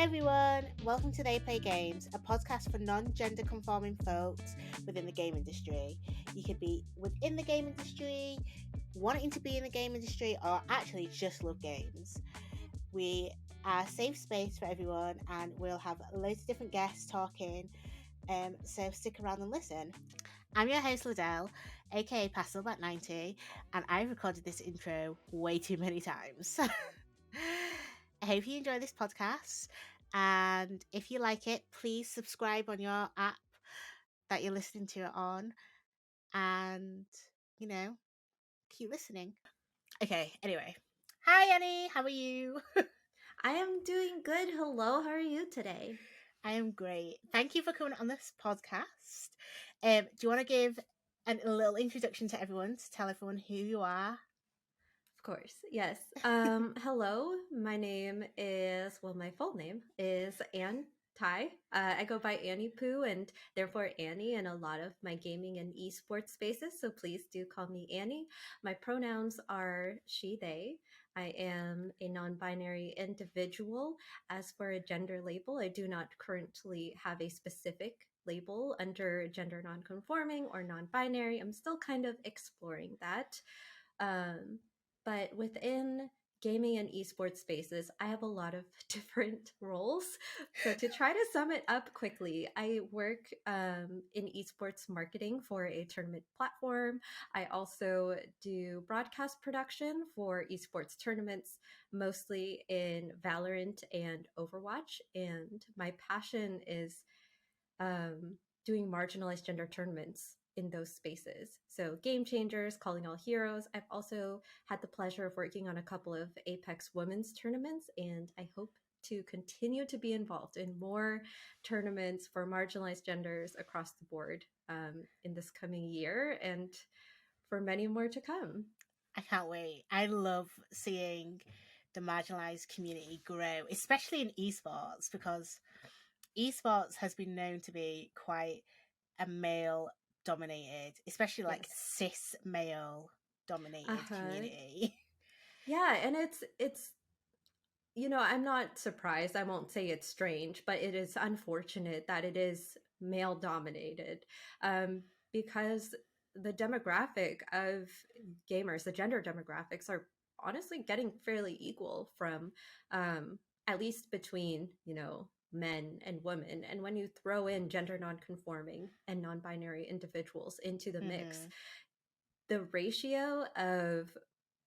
Hi everyone, welcome to They Play Games, a podcast for non-gender conforming folks within the game industry. You could be within the game industry, wanting to be in the game industry, or actually just love games. We are a safe space for everyone and we'll have loads of different guests talking, so stick around and listen. I'm your host Ladell, aka Pastelbat90, and I recorded this intro way too many times. I hope you enjoy this podcast. And if you like it, please subscribe on your app that you're listening to it on. And, you know, keep listening. Okay, anyway. Hi, Annie. How are you? I am doing good. Hello, how are you today? I am great. Thank you for coming on this podcast. Do you want to give a little introduction to everyone to tell everyone who you are? Of course, yes. Hello, my name is, my full name is Ann Tai. I go by Annie Poo and therefore Annie in a lot of my gaming and esports spaces, so please do call me Annie. My pronouns are she, they. I am a non-binary individual. As for a gender label, I do not currently have a specific label under gender non-conforming or non-binary. I'm still kind of exploring that. But within gaming and esports spaces, I have a lot of different roles. So to try to sum it up quickly, I work in esports marketing for a tournament platform. I also do broadcast production for esports tournaments, mostly in Valorant and Overwatch. And my passion is doing marginalized gender tournaments in those spaces. So Game Changers, Calling All Heroes. I've also had the pleasure of working on a couple of Apex women's tournaments, and I hope to continue to be involved in more tournaments for marginalized genders across the board in this coming year and for many more to come. I can't wait. I love seeing the marginalized community grow, especially in esports, because esports has been known to be quite a male dominated, especially like Yes. cis male dominated community. Yeah, and it's I'm not surprised. I won't say it's strange, but it is unfortunate that it is male dominated because the demographic of gamers, the gender demographics are honestly getting fairly equal from at least between, men and women. And when you throw in gender nonconforming and non-binary individuals into the mix, Mm-hmm. the ratio of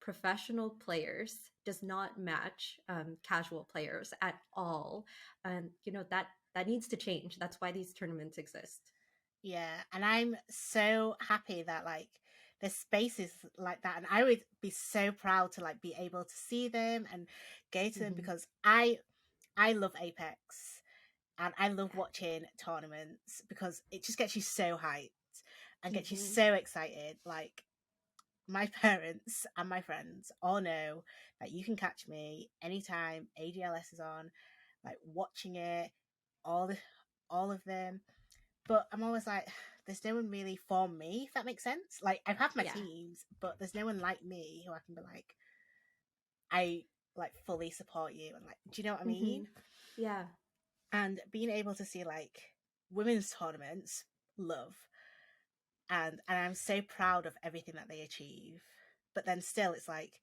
professional players does not match casual players at all, and that needs to change. That's why these tournaments exist. Yeah, and I'm so happy that like there's spaces like that, and I would be so proud to like be able to see them and go to them Mm-hmm. because I love Apex and I love Yeah. watching tournaments because it just gets you so hyped and gets you Mm-hmm. so excited. Like my parents and my friends all know that you can catch me anytime AGLS is on, like watching it, all the all of them. But I'm always like, there's no one really for me, if that makes sense. Like I have my Yeah. teams, but there's no one like me who I can be like, I like fully support you and like, do you know what I Mm-hmm. mean? Yeah. And being able to see like women's tournaments, love, and I'm so proud of everything that they achieve. But then still, it's like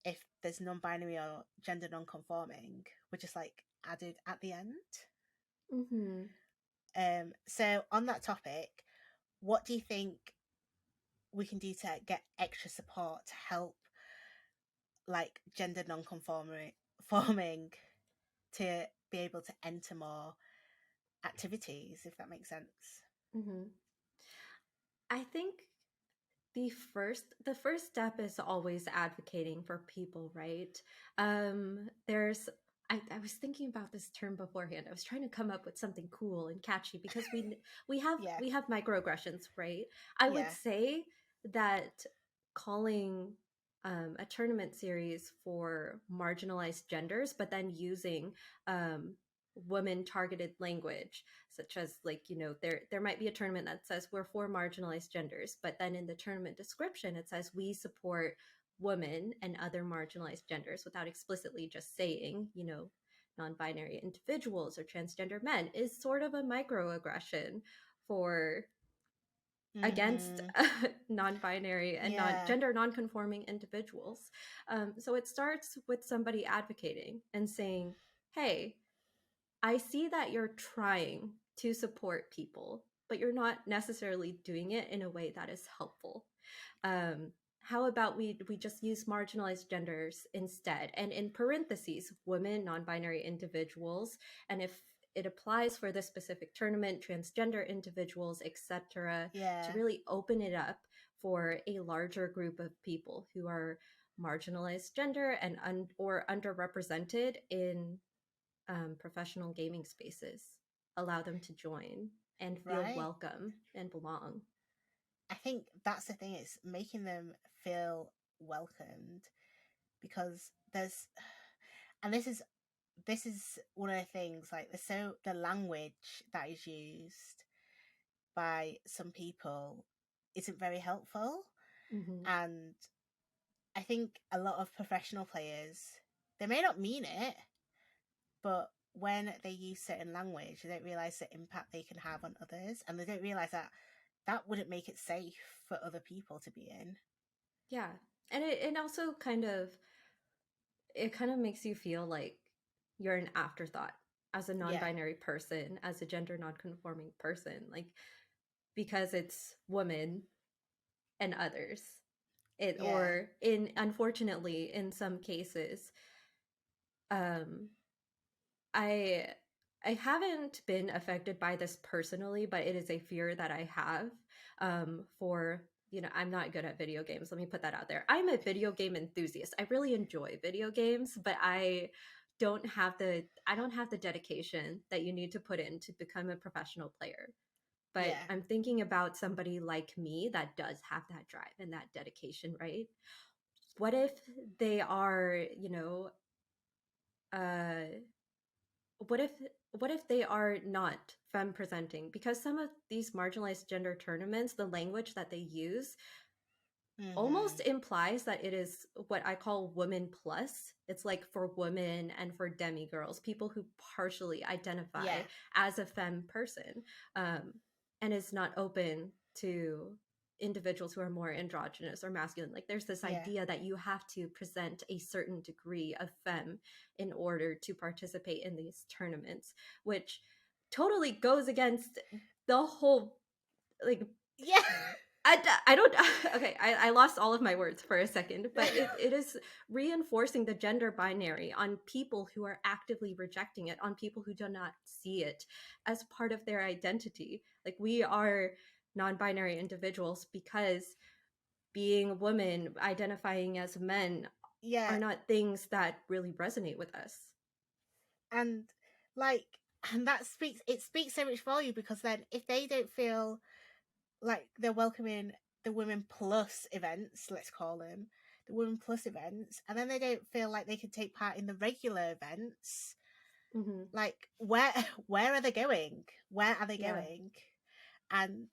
if there's non-binary or gender non-conforming, we're just like added at the end. Mm-hmm. So on that topic, what do you think we can do to get extra support to help like gender non-conforming forming to be able to enter more activities, if that makes sense? Mm-hmm. I think the first step is always advocating for people, right? There's I was thinking about this term beforehand. I was trying to come up with something cool and catchy because we have Yeah, we have microaggressions, right? I would yeah. say that calling a tournament series for marginalized genders, but then using women targeted language, such as, like, there might be a tournament that says we're for marginalized genders, but then in the tournament description it says we support women and other marginalized genders without explicitly just saying, non-binary individuals or transgender men is sort of a microaggression for against Mm-hmm. non-binary and Yeah. gender non-conforming individuals. So it starts with somebody advocating and saying, hey, I see that you're trying to support people, but you're not necessarily doing it in a way that is helpful. How about we just use marginalized genders instead, and in parentheses, women, non-binary individuals, and if it applies for this specific tournament, transgender individuals, etc., to Yeah. really open it up for a larger group of people who are marginalized gender and or underrepresented in professional gaming spaces, allow them to join and feel Right. welcome and belong. I think that's the thing, it's making them feel welcomed, because there's and this is one of the things, like the language that is used by some people isn't very helpful. Mm-hmm. And I think a lot of professional players, they may not mean it, but when they use certain language, they don't realize the impact they can have on others, and they don't realize that that wouldn't make it safe for other people to be in. Yeah, and it also kind of makes you feel like you're an afterthought as a Yeah, non-binary person, as a gender non-conforming person, like because it's women and others. It yeah, or in unfortunately in some cases, um, I I haven't been affected by this personally, but it is a fear that I have. For I'm not good at video games. Let me put that out there. I'm a video game enthusiast. I really enjoy video games, but I don't have the dedication that you need to put in to become a professional player. But yeah, I'm thinking about somebody like me that does have that drive and that dedication, right? What if they are, uh what if they are not femme presenting, because some of these marginalized gender tournaments, the language that they use almost mm-hmm. implies that it is what I call women plus. It's like for women and for demigirls, people who partially identify Yeah, as a femme person, um, and is not open to individuals who are more androgynous or masculine. Like there's this yeah, idea that you have to present a certain degree of femme in order to participate in these tournaments, which totally goes against the whole, like, yeah. I don't okay, I lost all of my words for a second, but it is reinforcing the gender binary on people who are actively rejecting it, on people who do not see it as part of their identity. Like we are non-binary individuals because being women, identifying as men Yeah, are not things that really resonate with us. and like, and that speaks so much for you, because then if they don't feel like they're welcoming the women plus events, let's call them the women plus events, and then they don't feel like they can take part in the regular events, Mm-hmm. like where are they going? Where are they Yeah. going? And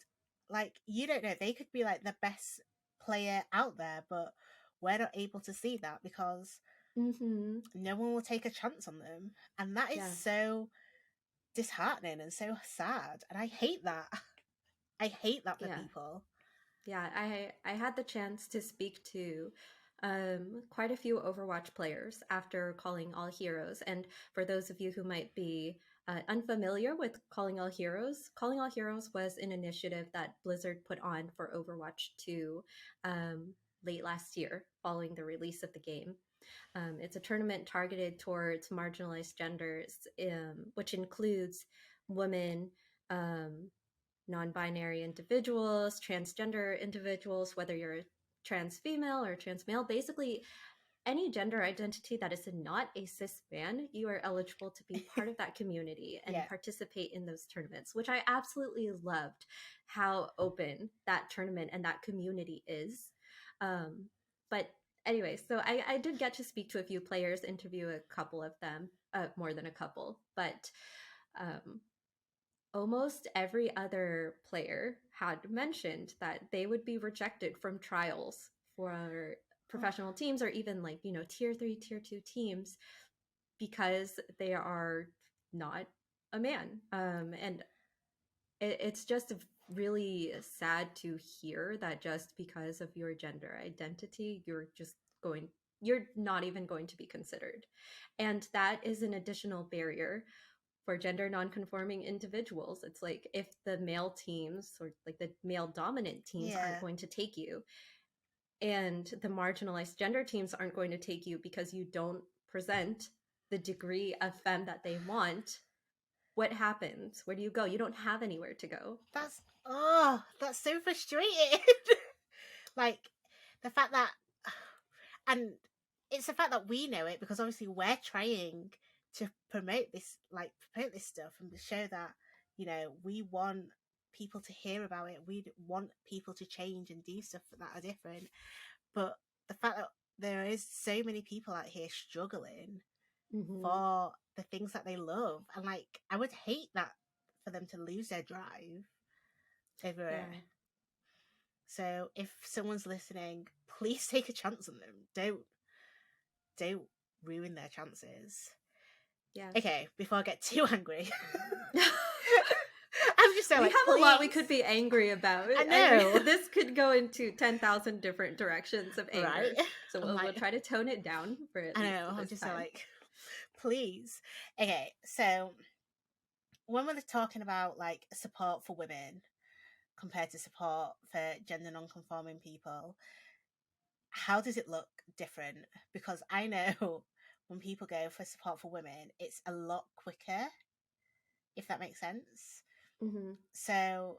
like, you don't know, they could be like the best player out there, but we're not able to see that because Mm-hmm. no one will take a chance on them. And that is Yeah. so disheartening and so sad. And I hate that. I hate that for Yeah. people. Yeah, I had the chance to speak to quite a few Overwatch players after Calling All Heroes. And for those of you who might be unfamiliar with Calling All Heroes was an initiative that Blizzard put on for Overwatch 2 late last year, following the release of the game. It's a tournament targeted towards marginalized genders, which includes women, um, non-binary individuals, transgender individuals, whether you're trans female or trans male, basically any gender identity that is not a cis man, you are eligible to be part of that community and Yeah. participate in those tournaments, which I absolutely loved how open that tournament and that community is. But anyway, so I did get to speak to a few players, interview a couple of them, more than a couple, but um, almost every other player had mentioned that they would be rejected from trials for professional teams, or even like, tier 3, tier 2 teams, because they are not a man. And it's just really sad to hear that just because of your gender identity, you're not even going to be considered. And that is an additional barrier for gender nonconforming individuals. It's like if the male teams or like the male dominant teams aren't Yeah. going to take you, and the marginalized gender teams aren't going to take you because you don't present the degree of femme that they want, what happens? Where do you go? You don't have anywhere to go. That's so frustrating. Like the fact that, and it's the fact that we know it because obviously we're trying to promote this, like promote this stuff and show that, you know, we want people to hear about it. We want people to change and do stuff that are different. But the fact that there is so many people out here struggling Mm-hmm. for the things that they love, and like I would hate that for them to lose their drive over it. Yeah. So if someone's listening, please take a chance on them. Don't ruin their chances. Yeah. Okay, before I get too angry. I'm just so we like, have please. a lot we could be angry about. I know. mean, this could go into 10,000 different directions of anger. Right? So we'll try to tone it down for at I least know. I'm this just time. so like, please. Okay, so when we're talking about like support for women compared to support for gender non-conforming people, how does it look different? Because I know when people go for support for women, it's a lot quicker, if that makes sense. Mm-hmm. So,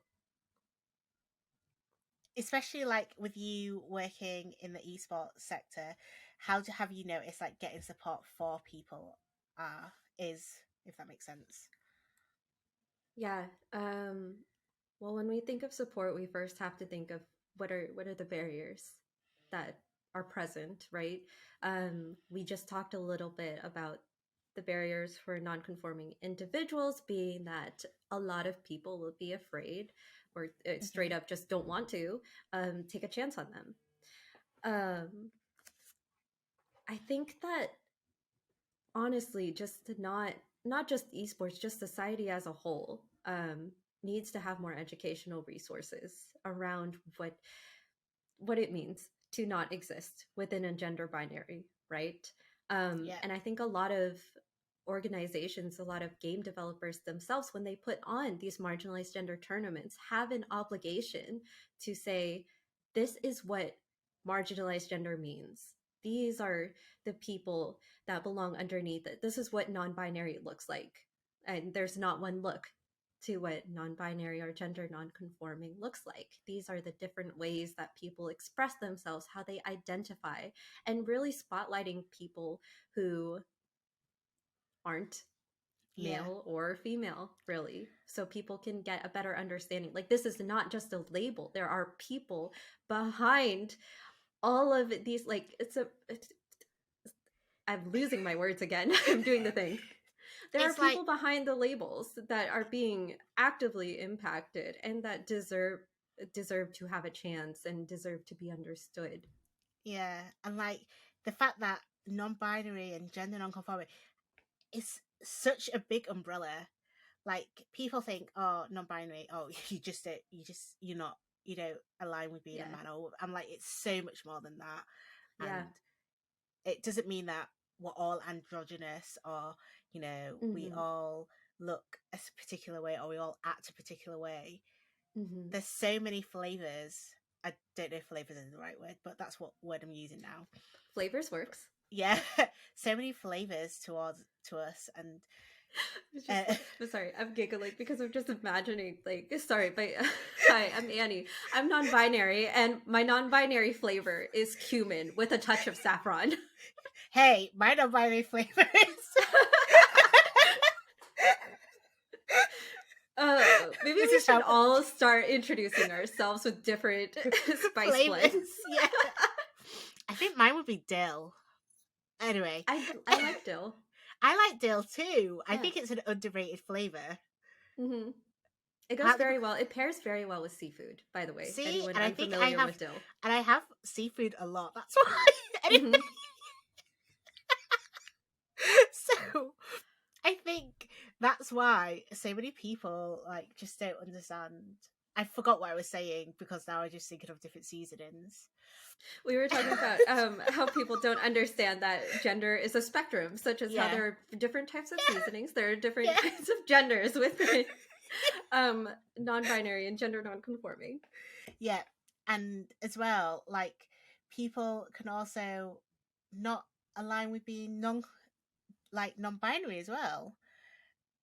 especially like with you working in the esports sector, have you noticed like getting support for people is, if that makes sense? Yeah. Well, when we think of support, we first have to think of what are the barriers that are present, right? We just talked a little bit about the barriers for non-conforming individuals being that a lot of people will be afraid or straight up just don't want to take a chance on them. I think that honestly, just not just esports, just society as a whole needs to have more educational resources around what it means to not exist within a gender binary, right? Yeah. And I think a lot of organizations, a lot of game developers themselves, when they put on these marginalized gender tournaments, have an obligation to say, this is what marginalized gender means. These are the people that belong underneath it. This is what non binary looks like. And there's not one look to what non-binary or gender non-conforming looks like. These are the different ways that people express themselves, how they identify, and really spotlighting people who aren't Yeah. male or female, really, so people can get a better understanding. Like, this is not just a label. There are people behind all of these, like, I'm losing my words again. I'm doing the thing. There are It's like, people behind the labels that are being actively impacted and that deserve to have a chance and deserve to be understood. yeah, and like the fact that non-binary and gender non-conforming is such a big umbrella. Like people think, oh, non-binary, oh, you're not, you don't align with being a Yeah. man. Or I'm like, it's so much more than that, Yeah. and it doesn't mean that we're all androgynous, or you know, we Mm-hmm. all look a particular way, or we all act a particular way. Mm-hmm. There's so many flavors. I don't know if flavors is the right word, but that's what word I'm using now. Flavors works. Yeah, so many flavors to us, and It's just like, I'm sorry, I'm giggling because I'm just imagining, like, sorry, but hi, I'm Annie. I'm non-binary, and my non-binary flavor is cumin with a touch of saffron. hey, my non-binary flavors. Maybe This we is should how all start introducing ourselves with different spice flavors. blends. Yeah, I think mine would be dill. Anyway, I like dill. I like dill too. I Yeah. think it's an underrated flavor. Mm-hmm. It goes Partly very well. It pairs very well with seafood, by the way. see, Anyone and I think unfamiliar with dill. I have seafood a lot. That's why. Anyway, Mm-hmm. So I think that's why so many people like just don't understand. I forgot what I was saying because now I just thinking of different seasonings. We were talking about how people don't understand that gender is a spectrum, such as how Yeah, there are different types of yeah, seasonings. There are different yeah, kinds of genders within non-binary and gender non-conforming. yeah. And as well, like people can also not align with being non-binary as well,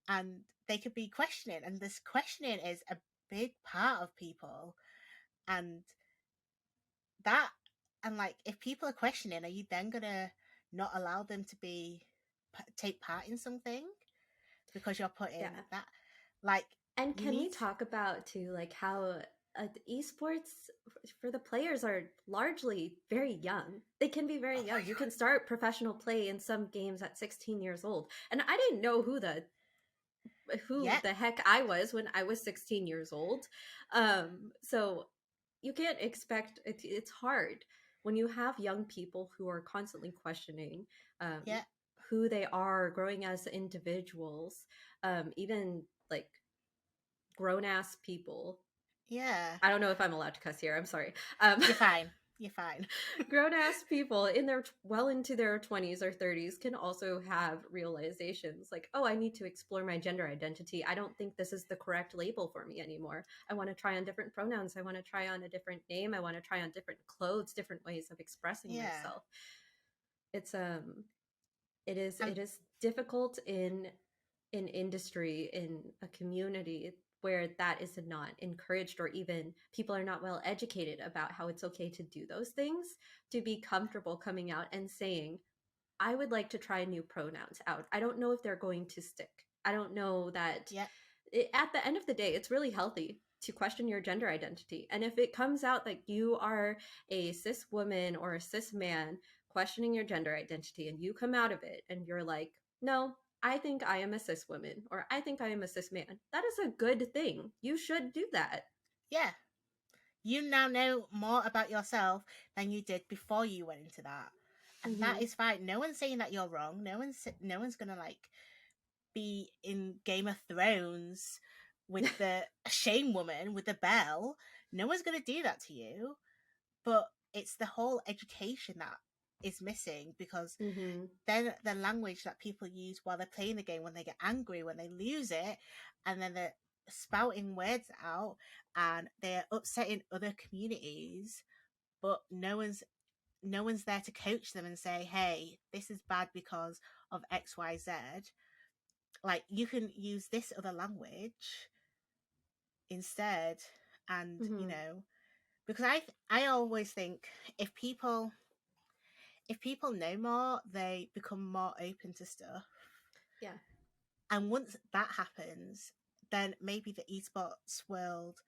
and they could be questioning, and this questioning is a big part of people, and that and like if people are questioning, are you then gonna not allow them to take part in something because you're putting Yeah. that like And you can we need talk about too, like how esports for the players are largely very young. They can be very oh my young. You can start professional play in some games at 16 years old. And I didn't know who yeah, the heck I was when I was 16 years old. So you can't expect it's hard when you have young people who are constantly questioning yeah, who they are, growing as individuals, even like grown ass people. yeah, I don't know if I'm allowed to cuss here. I'm sorry. you're fine, you're fine. Grown ass people in their well into their 20s or 30s can also have realizations like, oh, I need to explore my gender identity. I don't think this is the correct label for me anymore. I want to try on different pronouns. I want to try on a different name. I want to try on different clothes, different ways of expressing Yeah, myself. It's it is and it is difficult in an industry, in a community where that is not encouraged, or even people are not well educated about how it's okay to do those things, to be comfortable coming out and saying, I would like to try new pronouns out. I don't know if they're going to stick. I don't know that yeah, at the end of the day, it's really healthy to question your gender identity. And if it comes out that you are a cis woman or a cis man questioning your gender identity, and you come out of it and you're like, no, I think I am a cis woman, or I think I am a cis man, that is a good thing. You should do that. yeah. You now know more about yourself than you did before you went into that, and that Mm-hmm. is fine. No one's saying that you're wrong. No one's gonna like be in Game of Thrones with the shame woman with the bell. No one's gonna do that to you. But it's the whole education that is missing, because Mm-hmm. then the language that people use while they're playing the game, when they get angry, when they lose it, and then they're spouting words out and they're upsetting other communities, but no one's there to coach them and say, hey, this is bad because of XYZ. Like, you can use this other language instead. And Mm-hmm. because I always think if people if people know more, they become more open to stuff. Yeah. And once that happens, then maybe the esports world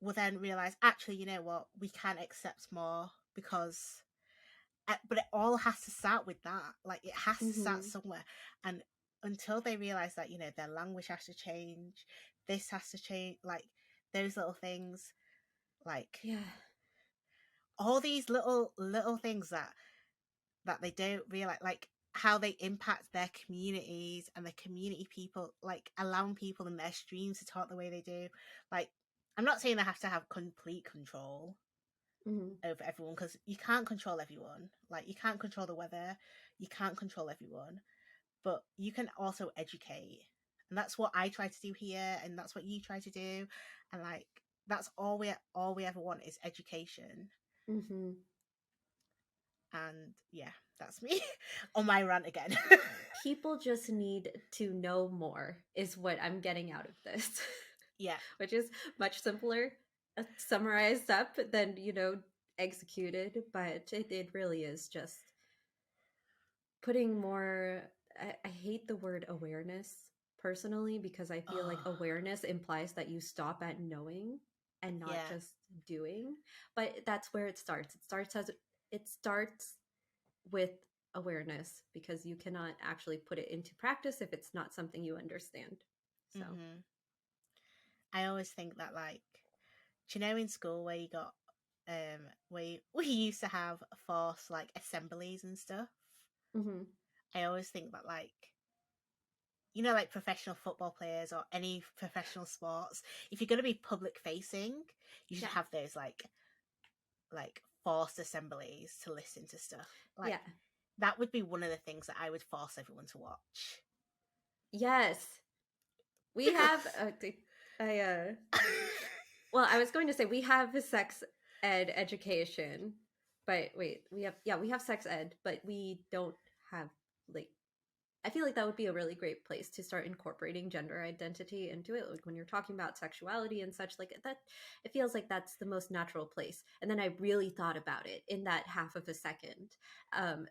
will then realize, actually, you know what, we can accept more, because but it all has to start with that. Like, it has to start Mm-hmm. somewhere. And until they realize that, their language has to change, this has to change, like those little things, like Yeah. all these little things that they don't realize, like how they impact their communities and the community people, like allowing people in their streams to talk the way they do. Like, I'm not saying they have to have complete control Mm-hmm. over everyone, because you can't control everyone. Like, you can't control the weather, you can't control everyone, but you can also educate. And that's what I try to do here, and that's what you try to do. And like, that's all we ever want is education. Mm-hmm. And yeah, that's me on my rant again. People just need to know more, is what I'm getting out of this. Yeah, Which is much simpler summarized up than, executed. But it really is just putting more. I hate the word awareness personally, because I feel like oh awareness implies that you stop at knowing and not yeah, just doing. But that's where it starts. It starts with awareness, because you cannot actually put it into practice if it's not something you understand. So, I always think that, like, do you know in school where you got we used to have forced like assemblies and stuff, mhm. I always think that, like, you know, like professional football players or any professional sports, if you're going to be public facing, you should Yeah. have those like forced assemblies to listen to stuff. Like, Yeah. that would be one of the things that I would force everyone to watch. Yes. We Because have well, I was going to say we have sex ed education, but wait, we have sex ed, but we don't have like I feel like that would be a really great place to start incorporating gender identity into it. Like when you're talking about sexuality and such, like that, it feels like that's the most natural place. And then I really thought about it in that half of a second. Um,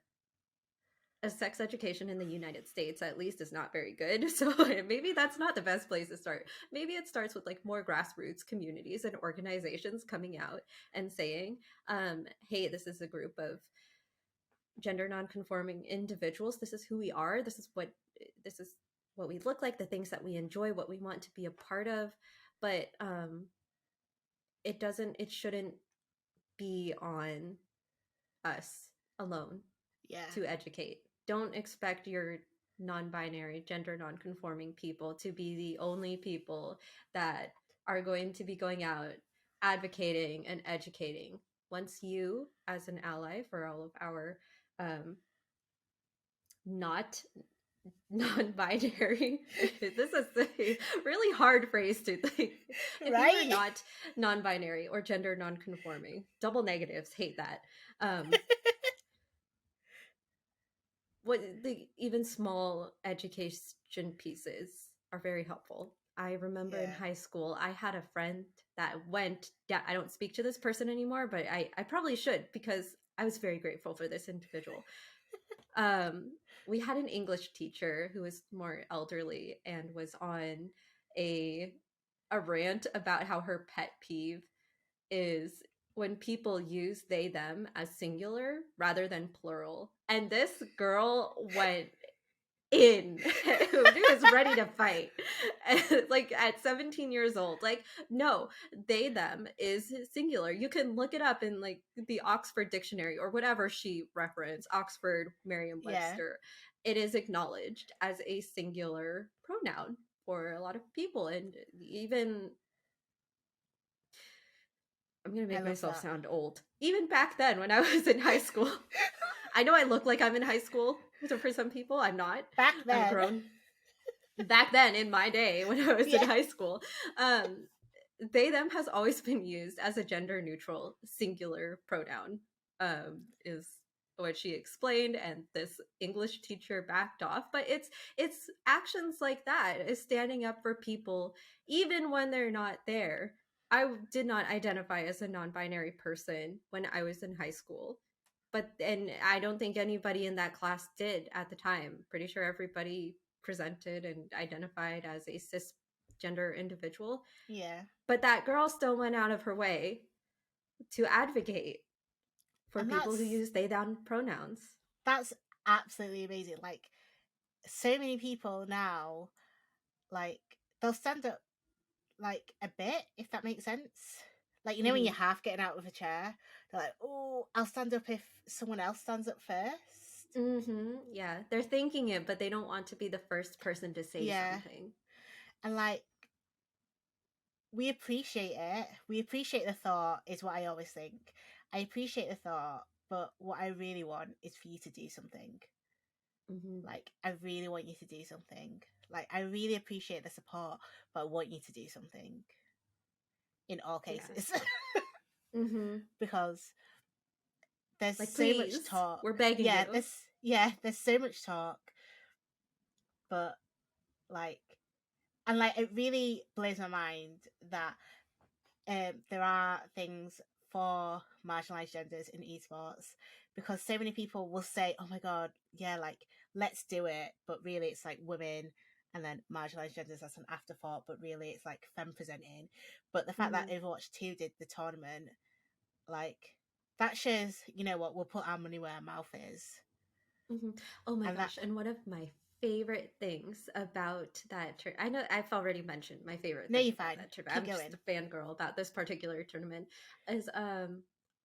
a sex education in the United States, at least, is not very good. So maybe that's not the best place to start. Maybe it starts with like more grassroots communities and organizations coming out and saying, hey, this is a group of gender nonconforming individuals. This is who we are. This is what we look like, the things that we enjoy, what we want to be a part of. But it shouldn't be on us alone yeah, to educate. Don't expect your non-binary, gender non-conforming people to be the only people that are going to be going out advocating and educating. Once you, as an ally for all of our not non-binary, this is a really hard phrase to think. If you are right. not non-binary or gender non-conforming, double negatives, hate that. What the even small education pieces are very helpful. I remember in Yeah. high school, I had a friend that went, yeah, I don't speak to this person anymore, but I probably should because I was very grateful for this individual. We had an English teacher who was more elderly and was on a a rant about how her pet peeve is when people use they them as singular rather than plural. And this girl went in. She was ready to fight. Like at 17 years old. Like, no, they them is singular. You can look it up in like the Oxford Dictionary or whatever she referenced, Oxford Yeah. Merriam-Webster. It is acknowledged as a singular pronoun for a lot of people. And even I'm going to I make love myself that. sound old. Even back then when I was in high school. I know I look like I'm in high school. So for some people, I'm not. Back I'm then. grown. Back then, in my day when I was in Yeah. high school, um, they them has always been used as a gender neutral singular pronoun. Is what she explained, and this English teacher backed off. But it's actions like that is standing up for people even when they're not there. I did not identify as a non-binary person when I was in high school, but and I don't think anybody in that class did at the time. Pretty sure everybody presented and identified as a cisgender individual. Yeah. But that girl still went out of her way to advocate for And people who use they them pronouns. that's absolutely amazing. Like, so many people now, like, they'll stand up like a bit, if that makes sense. Like, you know, when Mm-hmm. you're half getting out of a chair, they're like, oh, I'll stand up if someone else stands up first. Mm-hmm. Yeah, they're thinking it, but they don't want to be the first person to say Yeah. something. And like, we appreciate it. We appreciate the thought, is what I always think. I appreciate the thought, but what I really want is for you to do something. Mm-hmm. Like, I really want you to do something. Like, I really appreciate the support, but I want you to do something in all Yeah. cases. Mm-hmm. Because there's Like, so much please, talk. we're begging Yeah, you. there's so much talk, but like, and like, it really blows my mind that there are things for marginalized genders in esports, because so many people will say, oh my god, yeah, like, let's do it, but really it's like women and then marginalized genders as an afterthought, but really it's like femme presenting. But the fact that Mm-hmm. Overwatch 2 did the tournament, like, that shows, you know what, we'll put our money where our mouth is. Mm-hmm. Oh my And that, gosh. And one of my favorite things about that I know I've already mentioned my favorite no, thing you're about fine, that tournament. keep I'm just going. a fangirl about this particular tournament. Is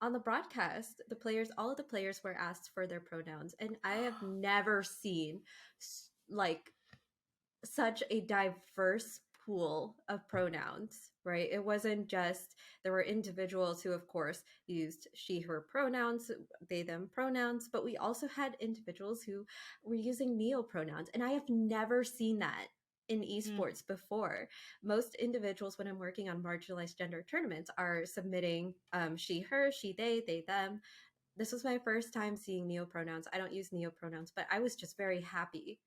on the broadcast, all of the players were asked for their pronouns, and I have never seen like such a diverse pool of pronouns, right? It wasn't just, there were individuals who, of course, used she, her pronouns, they, them pronouns, but we also had individuals who were using neo pronouns. And I have never seen that in esports before. Most individuals, when I'm working on marginalized gender tournaments, are submitting she, her, she, they, them. This was my first time seeing neo pronouns. I don't use neo pronouns, but I was just very happy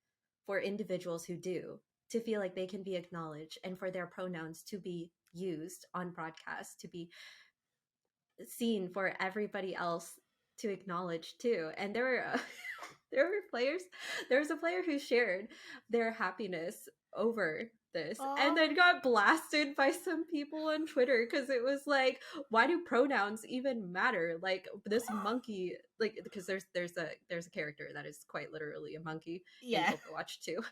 for individuals who do, to feel like they can be acknowledged, and for their pronouns to be used on broadcast, to be seen for everybody else to acknowledge too. And there were there were players, there was a player who shared their happiness over this, and then got blasted by some people on Twitter because it was like, why do pronouns even matter? Like, this monkey, like, because there's a character that is quite literally a monkey in Overwatch 2.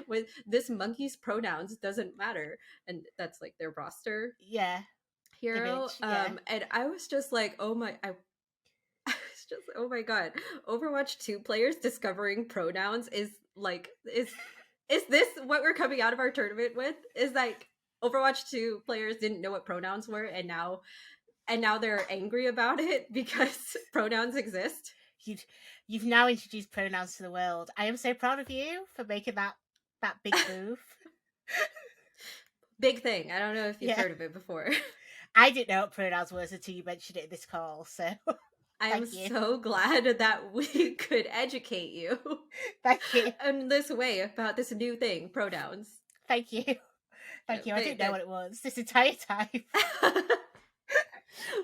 With this monkey's pronouns doesn't matter, and that's like their roster hero. And I was just like, oh my, I was just, oh my god, Overwatch 2 players discovering pronouns is like, is this what we're coming out of our tournament with? Is like Overwatch 2 players didn't know what pronouns were, and now they're angry about it because pronouns exist. You've now introduced pronouns to the world. I am so proud of you for making that big move. Big thing. I don't know if you've heard of it before. I didn't know what pronouns was until you mentioned it in this call, so I am so glad that we could educate you. Thank you. In this way about this new thing, pronouns. Thank you. Thank you. I didn't know what it was this entire time.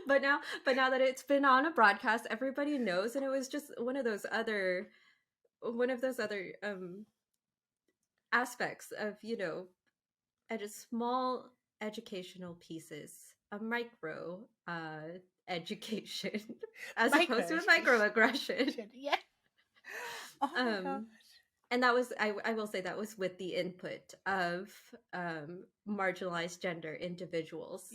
But now that it's been on a broadcast, everybody knows, and it was just one of those other aspects of, you know, just small educational pieces, a micro education as opposed to a microaggression. Yeah. Oh my God. And that was, I will say, that was with the input of marginalized gender individuals.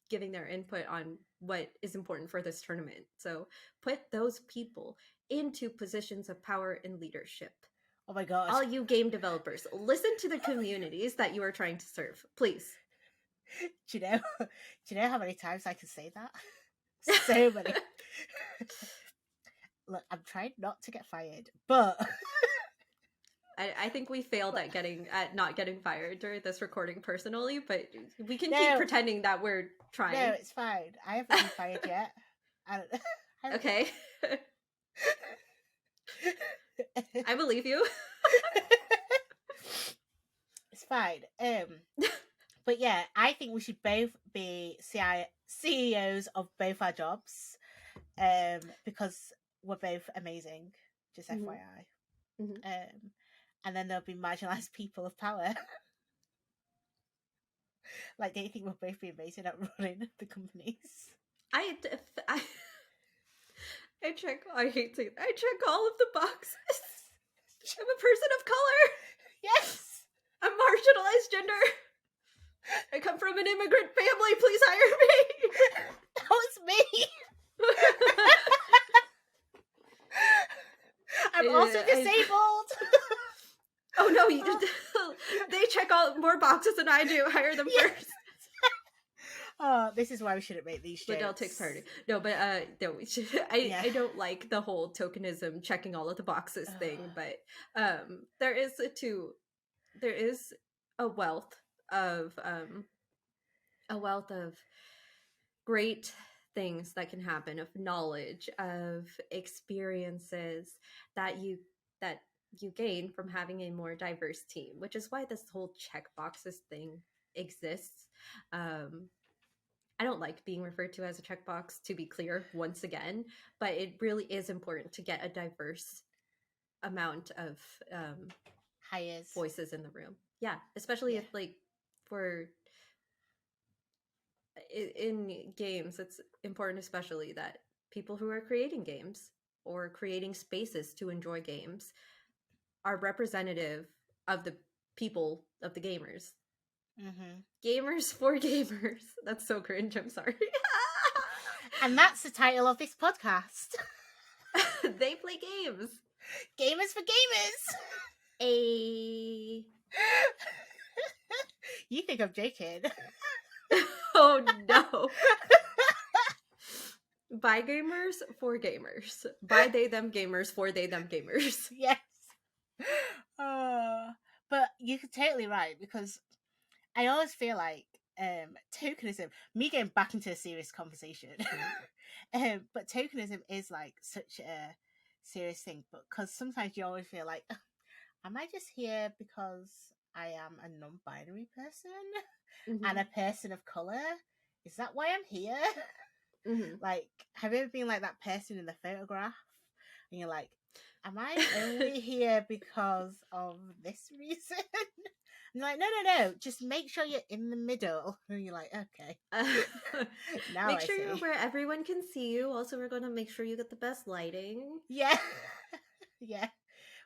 Giving their input on what is important for this tournament. So put those people into positions of power and leadership. Oh my God. All you game developers, listen to the communities that you are trying to serve, please. Do you know how many times I can say that? So many. Look, I'm trying not to get fired, but I think we failed at not getting fired during this recording personally, but we can keep pretending that we're trying. No, it's fine. I haven't been fired yet. Okay. I believe you. It's fine. But yeah, I think we should both be CEOs of both our jobs, because we're both amazing. Just FYI. And then there'll be marginalized people of power. Like, do you think we'll both be amazing at running the companies? I check all of the boxes. I'm a person of color. Yes. I'm marginalized gender. I come from an immigrant family. Please hire me. That was me. I'm also disabled. Oh no, they check all more boxes than I do. Hire them first. Oh, this is why we shouldn't make these jokes. Ladell takes priority. No, but no, we should. I don't like the whole tokenism, checking all of the boxes thing. But there is a wealth of great things that can happen, of knowledge, of experiences that you gain from having a more diverse team, which is why this whole check boxes thing exists. I don't like being referred to as a checkbox, to be clear, once again, but it really is important to get a diverse amount of voices in the room. Yeah, especially if, like, in games, it's important especially that people who are creating games or creating spaces to enjoy games are representative of the people, of the gamers. Gamers for gamers. That's so cringe. I'm sorry. And that's the title of this podcast. They play games. Gamers for gamers. A. You think I'm joking? Oh no. By gamers for gamers. By they them gamers for they them gamers. Yes. But you're totally right, because I always feel like tokenism, me getting back into a serious conversation, but tokenism is like such a serious thing, but because sometimes you always feel like, am I just here because I am a non-binary person and a person of color? Is that why I'm here? Like, have you ever been like that person in the photograph and you're like, am I only here because of this reason? I'm like, no, just make sure you're in the middle. And you're like, okay. Now make I sure see. you're where everyone can see you. Also, we're going to make sure you get the best lighting. Yeah. Yeah.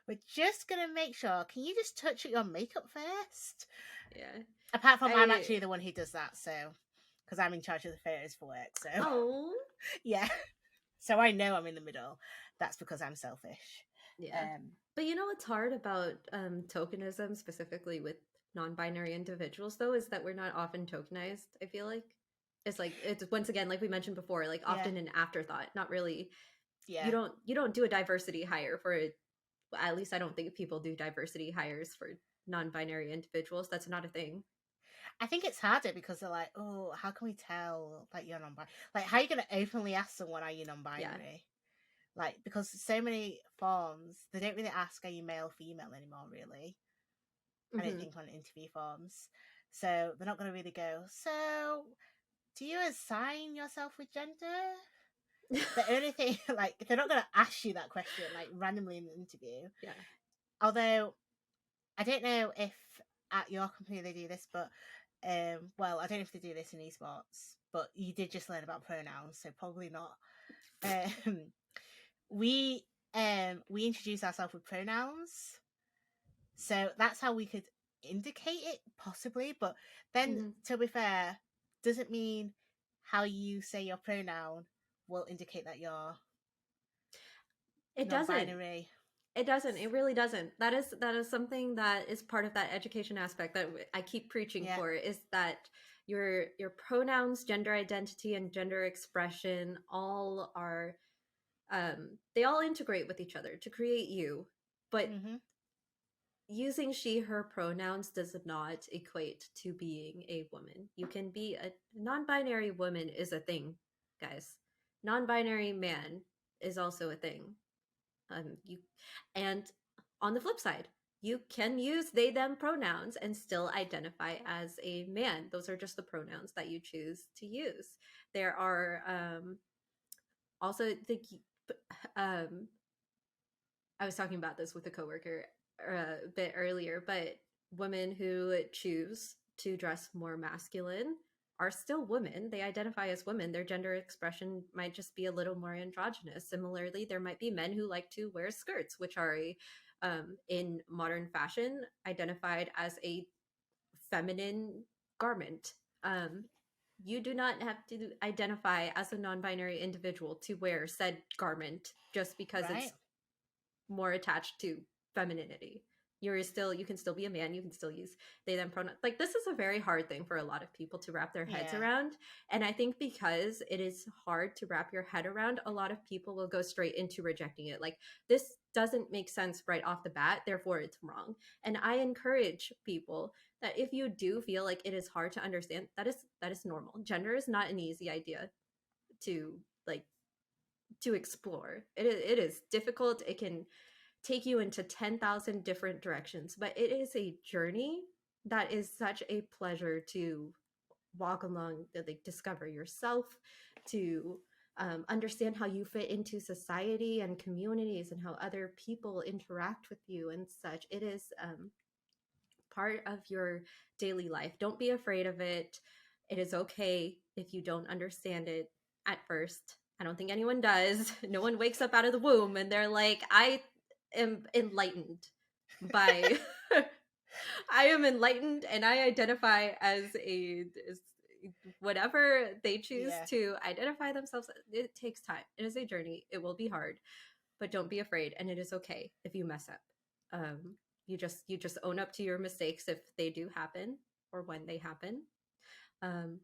We're just going to make sure. Can you just touch your makeup first? Yeah. Apart from I'm actually the one who does that, so, because I'm in charge of the photos for work, so. Oh. Yeah. So I know I'm in the middle. That's because I'm selfish. Yeah. But you know what's hard about tokenism, specifically with non-binary individuals, though, is that we're not often tokenized, I feel like. It's like, it's once again, like we mentioned before, like often an afterthought, not really. Yeah. You don't do a diversity hire for it. At least I don't think people do diversity hires for non-binary individuals. That's not a thing. I think it's harder because they're like, oh, how can we tell that you're non-binary? Like, how are you going to openly ask someone, are you non-binary? Yeah. Like, because so many forms, they don't really ask, are you male or female anymore, really? I don't think on interview forms. So they're not going to really go, so do you assign yourself with gender? The only thing, like, they're not going to ask you that question, like, randomly in the interview. Yeah. Although, I don't know if at your company they do this, but, well, I don't know if they do this in esports, but you did just learn about pronouns, so probably not. We introduce ourselves with pronouns, so that's how we could indicate it, possibly. But then, to be fair, doesn't mean how you say your pronoun will indicate that you're non-binary. It doesn't. It really doesn't. That is something that is part of that education aspect that I keep preaching for, is that your pronouns, gender identity, and gender expression all are they all integrate with each other to create you. But using she, her pronouns does not equate to being a woman. You can be a non-binary woman is a thing, guys. Non-binary man is also a thing. And on the flip side, you can use they them pronouns and still identify as a man. Those are just the pronouns that you choose to use. There are also the I was talking about this with a coworker a bit earlier, but women who choose to dress more masculine are still women. They identify as women. Their gender expression might just be a little more androgynous. Similarly, there might be men who like to wear skirts, which are in modern fashion identified as a feminine garment. You do not have to identify as a non-binary individual to wear said garment just because it's more attached to femininity. You can still be a man, you can still use they them pronouns. Like, this is a very hard thing for a lot of people to wrap their heads around, and I think because it is hard to wrap your head around, a lot of people will go straight into rejecting it. Like, this doesn't make sense right off the bat, therefore it's wrong. And I encourage people that if you do feel like it is hard to understand, that is normal. Gender is not an easy idea to explore. It is difficult. It can take you into 10,000 different directions, but it is a journey that is such a pleasure to walk along, like discover yourself, to understand how you fit into society and communities and how other people interact with you and such. It is part of your daily life. Don't be afraid of it. It is okay if you don't understand it at first. I don't think anyone does. No one wakes up out of the womb and they're like, I am enlightened by I am enlightened and I identify as whatever they choose Yeah. to identify themselves, it takes time. It is a journey. It will be hard, but don't be afraid, and it is okay if you mess up. You just own up to your mistakes if they do happen or when they happen, um,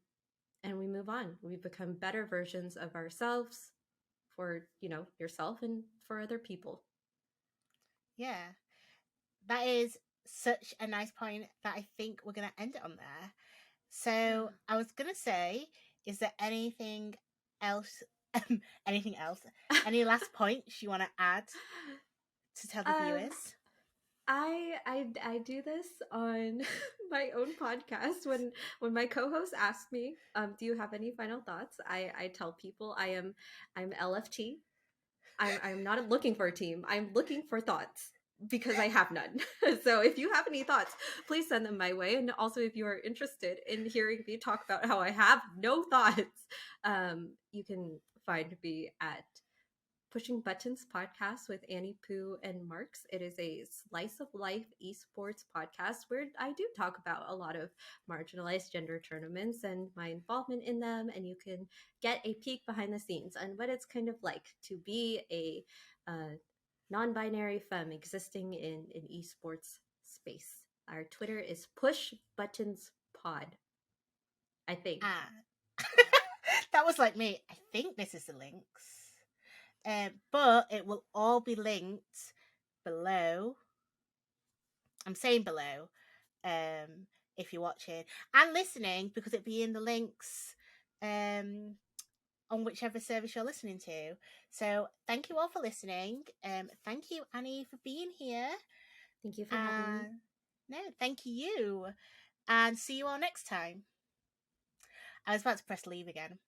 and we move on. We become better versions of ourselves for yourself and for other people. Yeah. That is such a nice point that I think we're going to end it on there. So I was going to say, is there anything else? Anything else? Any last points you want to add to tell the um, viewers? I do this on my own podcast when my co-host asks me, do you have any final thoughts? I tell people I'm LFT. I'm not looking for a team. I'm looking for thoughts because I have none. So if you have any thoughts, please send them my way. And also, if you are interested in hearing me talk about how I have no thoughts, you can find me at Pushing Buttons podcast with Annie Pooh and Marks. It is a slice of life esports podcast where I do talk about a lot of marginalized gender tournaments and my involvement in them. And you can get a peek behind the scenes on what it's kind of like to be a non binary femme existing in esports space. Our Twitter is Push Buttons Pod, I think. Ah. That was like me. I think this is the links. But it will all be linked below. I'm saying below, if you're watching and listening, because it'll be in the links on whichever service you're listening to. So thank you all for listening. Thank you, Annie, for being here. Thank you for having me. No, thank you. And see you all next time. I was about to press leave again.